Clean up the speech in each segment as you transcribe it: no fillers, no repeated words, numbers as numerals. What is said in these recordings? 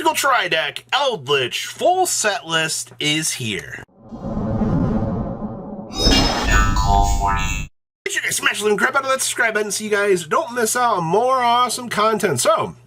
Legal Tri-Deck Eldlich full set list is here. Make sure you guys smash the little crap out of that subscribe button so you guys don't miss out on more awesome content. So,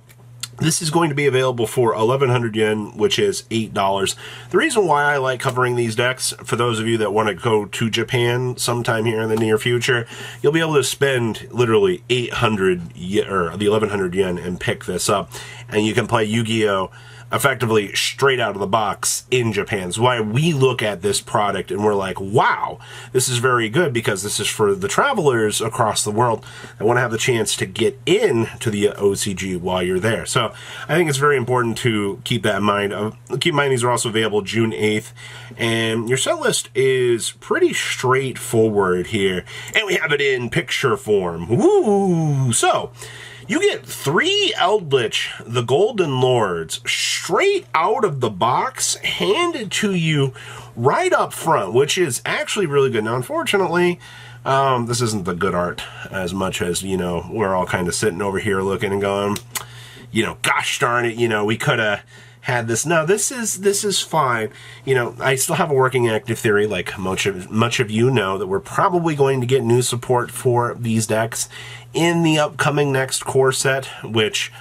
this is going to be available for 1,100 yen, which is $8. The reason why I like covering these decks, for those of you that want to go to Japan sometime here in the near future, you'll be able to spend literally 800 or the 1,100 yen and pick this up, and you can play Yu-Gi-Oh! Effectively straight out of the box in Japan. So why we look at this product and we're like, wow, this is very good, because this is for the travelers across the world that want to have the chance to get into the OCG while you're there. So I think it's very important to keep that in mind. Keep in mind these are also available June 8th, and your set list is pretty straightforward here, and we have it in picture form. Woo! So you get 3 Eldlich, the Golden Lords, straight out of the box, handed to you right up front, which is actually really good. Now, unfortunately, this isn't the good art as much as, you know, we're all kind of sitting over here looking and going, you know, gosh darn it, you know, we could have had this. No, this is fine. You know, I still have a working active theory, like much of you know, that we're probably going to get new support for these decks in the upcoming next core set, which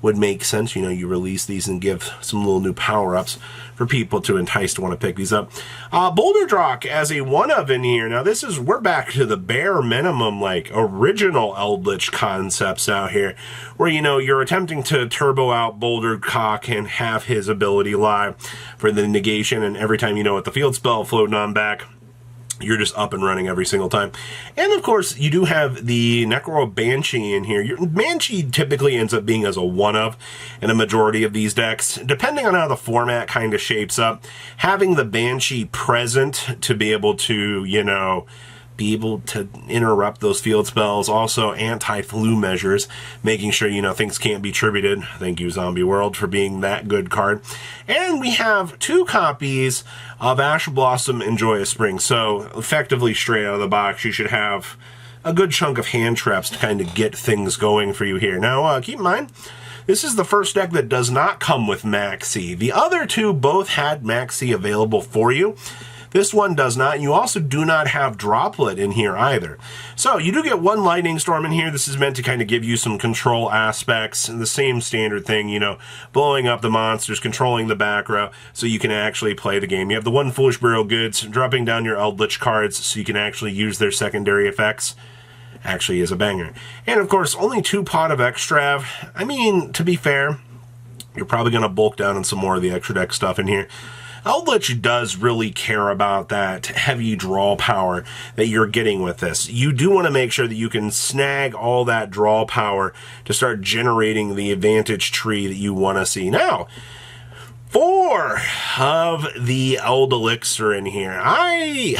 would make sense. You know, you release these and give some little new power-ups for people to entice to want to pick these up. Boulder Drock as a one-of in here. Now, we're back to the bare minimum, like, original Eldlich concepts out here, where, you know, you're attempting to turbo out Boulder Cock and have his ability live for the negation, and every time you know it, the field spell floating on back, you're just up and running every single time. And of course, you do have the Necro Banshee in here. Your Banshee typically ends up being as a one-of in a majority of these decks. Depending on how the format kind of shapes up, having the Banshee present to be able to, you know, be able to interrupt those field spells. Also, anti-flu measures, making sure, you know, things can't be tributed. Thank you, Zombie World, for being that good card. And we have 2 copies of Ash Blossom and Joyous Spring. So, effectively, straight out of the box, you should have a good chunk of hand traps to kind of get things going for you here. Now, keep in mind, this is the first deck that does not come with Maxi. The other 2 both had Maxi available for you. This one does not. You also do not have Droplet in here either. So you do get 1 Lightning Storm in here. This is meant to kind of give you some control aspects, and the same standard thing, you know, blowing up the monsters, controlling the back row, so you can actually play the game. You have the 1 Foolish Burial Goods, dropping down your Eldlich cards so you can actually use their secondary effects. Actually is a banger. And of course, only 2 Pot of Extrav. I mean, to be fair, you're probably going to bulk down on some more of the extra deck stuff in here. Eldlich does really care about that heavy draw power that you're getting with this. You do want to make sure that you can snag all that draw power to start generating the advantage tree that you want to see. Now, 4 of the Eld Elixir in here. I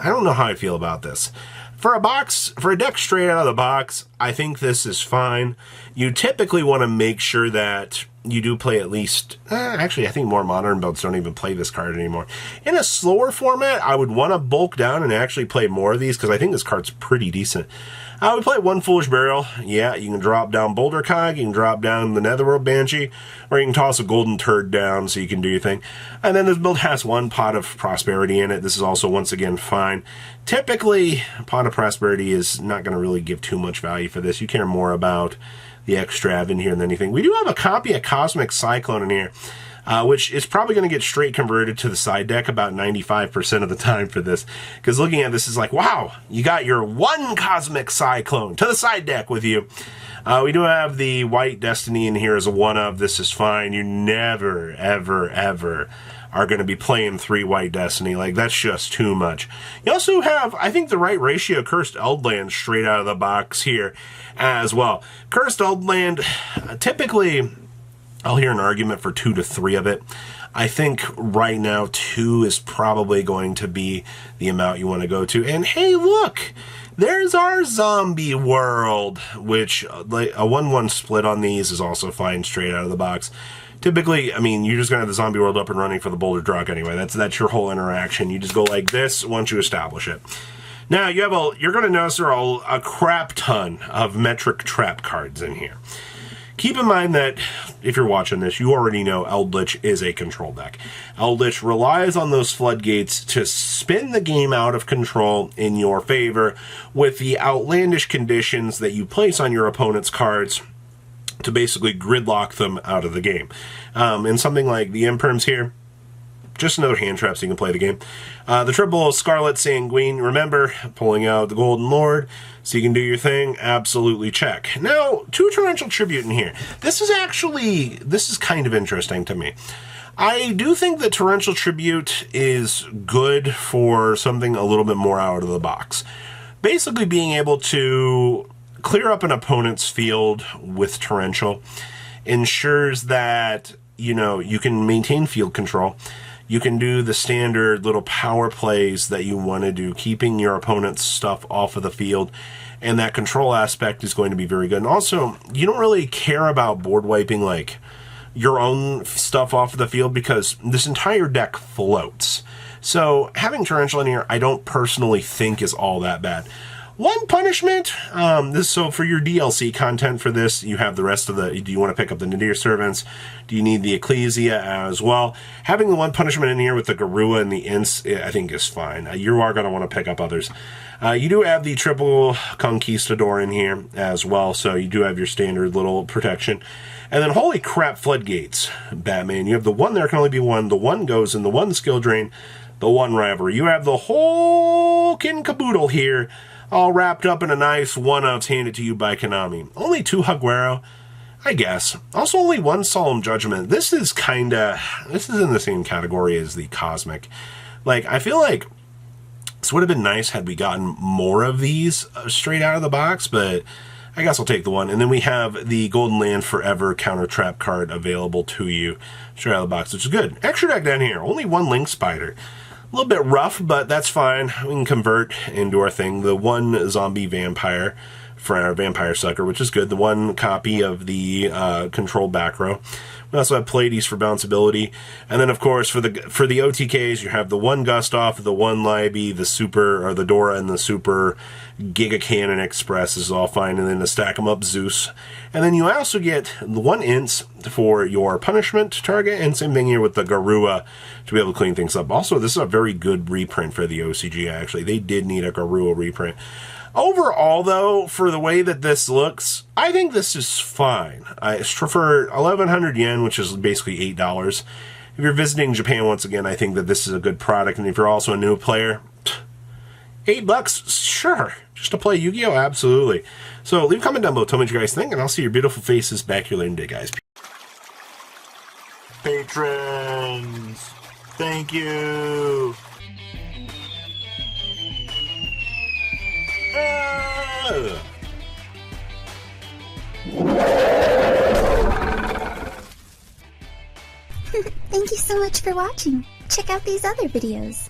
don't know how I feel about this. For a deck straight out of the box, I think this is fine. You typically want to make sure that you do play at least, actually, I think more modern builds don't even play this card anymore. In a slower format, I would want to bulk down and actually play more of these, because I think this card's pretty decent. I would play 1 Foolish Burial. Yeah, you can drop down Boulder Cog, you can drop down the Netherworld Banshee, or you can toss a Golden Turd down so you can do your thing. And then this build has 1 Pot of Prosperity in it. This is also, once again, fine. Typically, Pot of Prosperity is not going to really give too much value for this. You care more about the Extrav in here than anything. We do have a copy of Cosmic Cyclone in here, which is probably going to get straight converted to the side deck about 95% of the time for this. Because looking at this is like, wow, you got your 1 Cosmic Cyclone to the side deck with you. We do have the White Destiny in here as a one-of. This is fine. You never, ever, ever are going to be playing 3 White Destiny. Like, that's just too much. You also have, I think, the right ratio Cursed Eldland straight out of the box here as well. Cursed Eldland, typically, I'll hear an argument for 2 to 3 of it. I think right now 2 is probably going to be the amount you want to go to. And hey, look! There's our Zombie World, which like a 1-1 split on these is also fine straight out of the box. Typically, I mean, you're just going to have the Zombie World up and running for the Boulder Drock anyway. That's your whole interaction. You just go like this once you establish it. Now, you're going to notice there are a crap ton of metric trap cards in here. Keep in mind that if you're watching this, you already know Eldlich is a control deck. Eldlich relies on those floodgates to spin the game out of control in your favor with the outlandish conditions that you place on your opponent's cards to basically gridlock them out of the game. And something like the Imperms here, just another hand trap so you can play the game. The triple Scarlet Sanguine, remember, pulling out the Golden Lord so you can do your thing, absolutely check. Now, 2 Torrential Tribute in here. This is kind of interesting to me. I do think that Torrential Tribute is good for something a little bit more out of the box. Basically being able to clear up an opponent's field with Torrential ensures that, you know, you can maintain field control. You can do the standard little power plays that you want to do, keeping your opponent's stuff off of the field. And that control aspect is going to be very good. And also, you don't really care about board wiping like your own stuff off of the field because this entire deck floats. So having Torrential in here, I don't personally think is all that bad. One punishment, so for your DLC content for this, you have the rest of the, do you want to pick up the Nadir Servants? Do you need the Ecclesia as well? Having the one punishment in here with the Garua and the Ints, I think is fine. You are going to want to pick up others. You do have the triple Conquistador in here as well, so you do have your standard little protection. And then, holy crap, Floodgates, Batman. You have the one, there can only be one. The one goes in the one skill drain, the one rivalry. You have the whole kin and caboodle here, all wrapped up in a nice one-outs handed to you by Konami. Only 2 Haguero, I guess. Also only 1 Solemn Judgment. This is in the same category as the Cosmic. Like, I feel like this would have been nice had we gotten more of these straight out of the box, but I guess I'll take the one. And then we have the Golden Land Forever counter trap card available to you straight out of the box, which is good. Extra deck down here. Only 1 Link Spider. A little bit rough, but that's fine. We can convert into our thing. The 1 Zombie Vampire for our Vampire Sucker, which is good. The 1 copy of the Control back row. We also have Pleiades for bounceability. And then, of course, for the OTKs, you have the 1 Gustav, the 1 Libby, the Super, or the Dora, and the Super Giga Cannon Express is all fine. And then to stack them up, Zeus. And then you also get the 1 Ints for your punishment target, and same thing here with the Garua to be able to clean things up. Also, this is a very good reprint for the OCG, actually. They did need a Garua reprint. Overall, though, for the way that this looks, I think this is fine. For 1,100 yen, which is basically $8, if you're visiting Japan once again, I think that this is a good product. And if you're also a new player, $8, sure. Just to play Yu-Gi-Oh! Absolutely. So leave a comment down below, tell me what you guys think, and I'll see your beautiful faces back here later today, guys. Patrons, thank you. Thank you so much for watching. Check out these other videos.